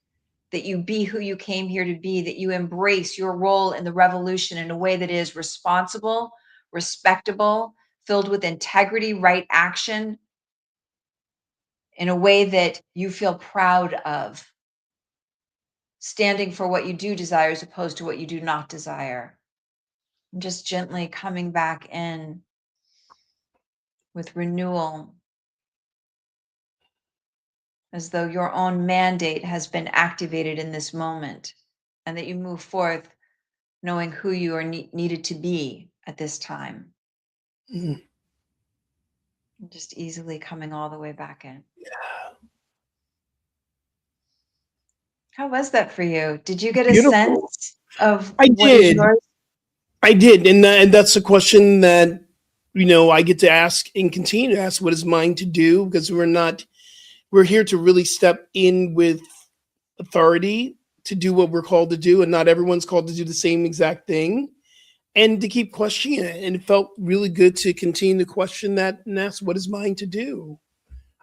that you be who you came here to be, that you embrace your role in the revolution in a way that is responsible, respectable, filled with integrity, right action, in a way that you feel proud of, standing for what you do desire as opposed to what you do not desire. And just gently coming back in with renewal, as though your own mandate has been activated in this moment, and that you move forth knowing who you are needed to be at this time. Mm. Just easily coming all the way back in. How was that for you? Did you get a Beautiful. sense of I what is did. yours? I did, and that's a question that I get to ask and continue to ask. What is mine to do? Because we're here to really step in with authority to do what we're called to do, and not everyone's called to do the same exact thing, and to keep questioning it. And it felt really good to continue to question that and ask, what is mine to do?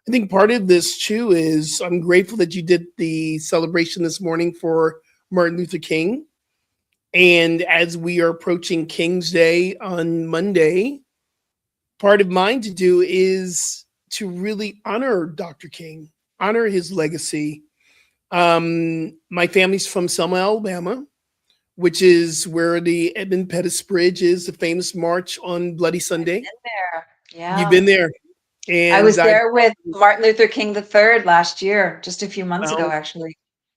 I think part of this too is I'm grateful that you did the celebration this morning for Martin Luther King. And as we are approaching King's Day on Monday, part of mine to do is to really honor Dr. King, honor his legacy. My family's from Selma, Alabama, which is where the Edmund Pettus Bridge is, the famous march on Bloody Sunday. I've been there. Yeah. You've been there. And I was there with Martin Luther King III last year, just a few months ago, Well, actually.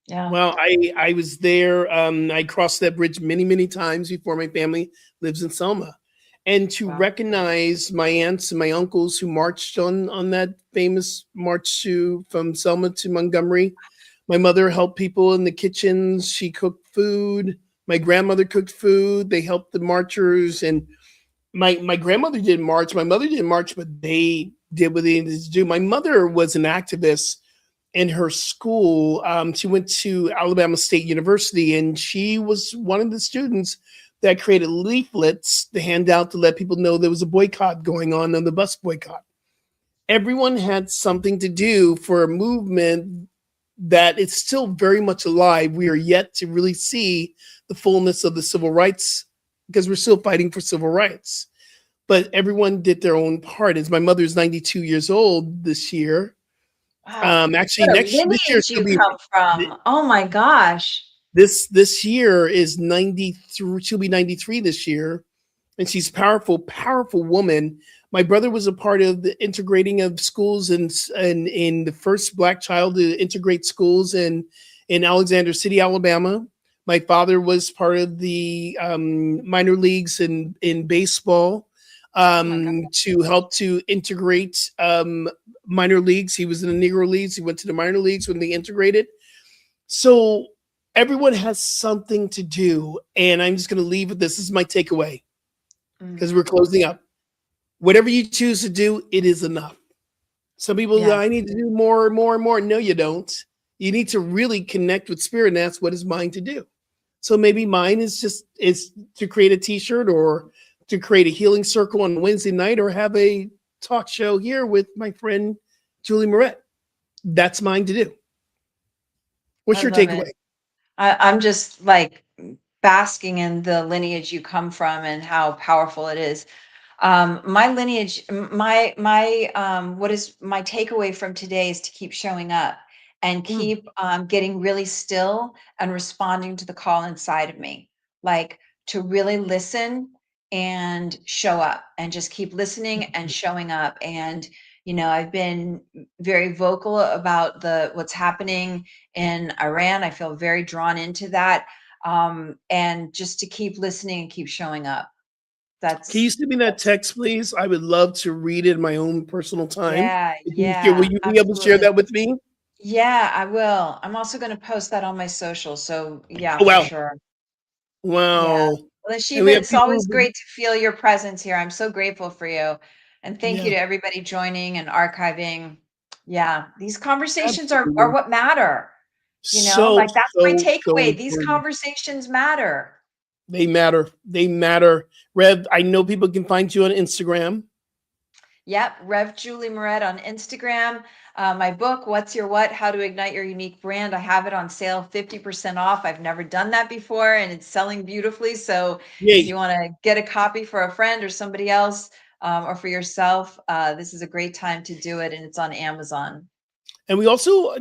Yeah. Well, I was there. I crossed that bridge many, many times before. My family lives in Selma. And to Wow. recognize my aunts and my uncles who marched on that famous march from Selma to Montgomery. My mother helped people in the kitchens. She cooked food. My grandmother cooked food. They helped the marchers. And my grandmother didn't march. My mother didn't march, but they did what they needed to do. My mother was an activist in her school. She went to Alabama State University, and she was one of the students that created leaflets to hand out to let people know there was a boycott going on the bus boycott. Everyone had something to do for a movement that is still very much alive. We are yet to really see the fullness of the civil rights because we're still fighting for civil rights. But everyone did their own part. As my mother's 92 years old this year. Wow. Actually, What a this year lineage she'll you be come from. Oh my gosh. this year is 93. She'll be 93 this year, and she's powerful woman. My brother was a part of the integrating of schools and in the first Black child to integrate schools in Alexander City, Alabama. My father was part of the minor leagues in baseball to help to integrate minor leagues. He was in the Negro leagues. He went to the minor leagues when they integrated. So everyone has something to do, and I'm just going to leave with this. This is my takeaway because we're closing up. Whatever you choose to do, it is enough. Some people, I need to do more and more and more. No, you don't. You need to really connect with spirit, and that's what is mine to do. So maybe mine is to create a t-shirt or to create a healing circle on Wednesday night or have a talk show here with my friend Julie Moret. That's mine to do. What's your takeaway? I'm just like basking in the lineage you come from and how powerful it is. My lineage, what is my takeaway from today is to keep showing up and keep getting really still and responding to the call inside of me, like to really listen and show up and just keep listening and showing up. And I've been very vocal about what's happening in Iran. I feel very drawn into that, and just to keep listening and keep showing up. Can you send me that text, please? I would love to read it in my own personal time. Will you be able to share that with me? Yeah, I will. I'm also going to post that on my social. So yeah, Oh, wow. for sure. Wow. Yeah. Well, Shiva, it's always great to feel your presence here. I'm so grateful for you. And thank you to everybody joining and archiving. Yeah, these conversations are what matter. That's my takeaway. These conversations matter. They matter. They matter. Rev, I know people can find you on Instagram. Yep, Rev Julie Moret on Instagram. My book, What's Your What? How to Ignite Your Unique Brand. I have it on sale, 50% off. I've never done that before, and it's selling beautifully. So if you want to get a copy for a friend or somebody else, or for yourself, this is a great time to do it, and it's on Amazon. And we also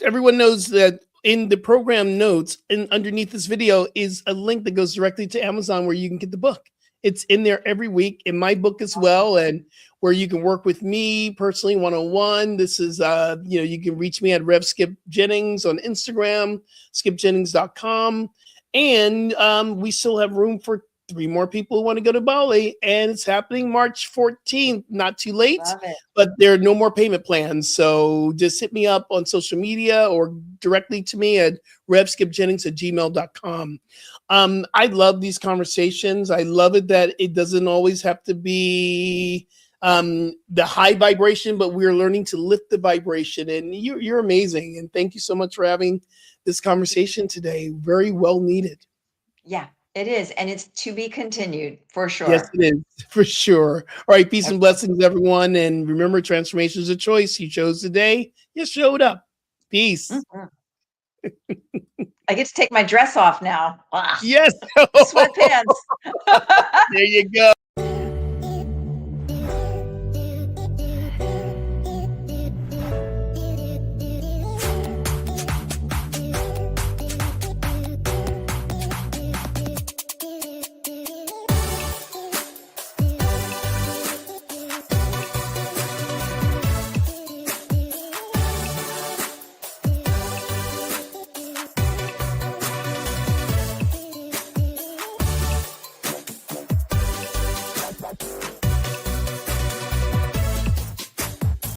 everyone knows that in the program notes and underneath this video is a link that goes directly to Amazon where you can get the book. It's in there every week in my book as well, and where you can work with me personally one-on-one. This is, you can reach me at Rev Skip Jennings on Instagram, skipjennings.com. And we still have room for 3 more people who want to go to Bali, and it's happening March 14th. Not too late, but there are no more payment plans. So just hit me up on social media or directly to me at revskipjennings@gmail.com. I love these conversations. I love it that it doesn't always have to be the high vibration, but we're learning to lift the vibration, and you're amazing. And thank you so much for having this conversation today. Very well needed. Yeah, it is. And it's to be continued for sure. Yes, it is for sure. All right. Peace and blessings, everyone. And remember, transformation is a choice. You chose today. You showed up. Peace. I get to take my dress off now. Yes. Sweatpants. There you go.